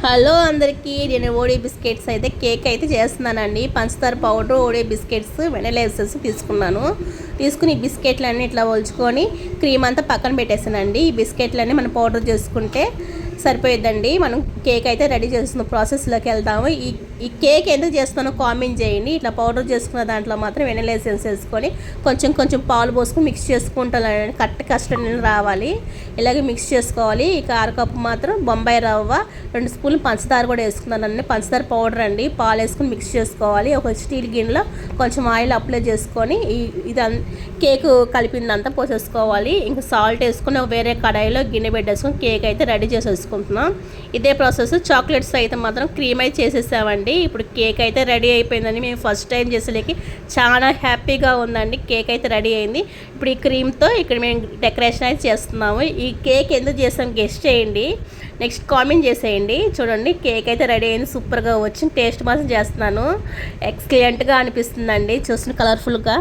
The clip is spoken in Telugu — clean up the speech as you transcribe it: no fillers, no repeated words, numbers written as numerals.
హలో అందరికీ, నేను ఓడి బిస్కెట్స్ అయితే కేక్ అయితే చేస్తున్నానండి. పంచదార పౌడర్, ఓడి బిస్కెట్స్, వెనిలా ఎసెన్స్ తీసుకుని ఈ బిస్కెట్లన్నీ ఇట్లా ఒలుచుకొని క్రీమ్ అంతా పక్కన పెట్టేసానండి. ఈ బిస్కెట్లన్నీ మనం పౌడర్ చేసుకుంటే సరిపోయిద్దండి. మనం కేక్ అయితే రెడీ చేస్తున్న ప్రాసెస్లోకి వెళ్తాము. ఈ కేక్ ఎందుకు చేస్తానో కామెంట్ చేయండి. ఇట్లా పౌడర్ చేసుకున్న దాంట్లో మాత్రం వెనిలా ఎసెన్స్ వేసుకొని కొంచెం పాలు పోసుకొని మిక్స్ చేసుకుంటానండి. కష్టం రావాలి, ఇలాగే మిక్స్ చేసుకోవాలి. ఇక అరకప్పు మాత్రం బొంబాయి రవ్వ, 2 స్పూన్లు పంచదార కూడా వేసుకున్నానండి. పంచదార పౌడర్ అండి. పాలు వేసుకొని మిక్స్ చేసుకోవాలి. ఒక స్టీల్ గిన్నెలో కొంచెం ఆయిల్ అప్లై చేసుకొని ఇది కేక్ కలిపిందంతా పోసేసుకోవాలి. ఇంకా సాల్ట్ వేసుకొని వేరే కడాయిలో గిన్నె పెట్టేసుకొని కేక్ అయితే రెడీ చేసేసుకుంటున్నాం. ఇదే ప్రాసెస్ చాక్లెట్స్ అయితే మాత్రం క్రీమ్ అయితే చేసేసామండి. ఇప్పుడు కేక్ అయితే రెడీ అయిపోయిందండి. మేము ఫస్ట్ టైం చేసేలేకి చాలా హ్యాపీగా ఉందండి. కేక్ అయితే రెడీ అయింది. ఇప్పుడు ఈ క్రీమ్తో ఇక్కడ మేము డెకరేషన్ అయితే చేస్తున్నాము. ఈ కేక్ ఎందుకు చేస్తాం గెస్ట్ చేయండి, నెక్స్ట్ కామెంట్ చేసేయండి. చూడండి, కేక్ అయితే రెడీ అయింది. సూపర్గా వచ్చింది. టేస్ట్ మాత్రం చేస్తున్నాను. ఎక్సలెంట్గా అనిపిస్తుందండి చూసిన కలర్ఫుల్గా.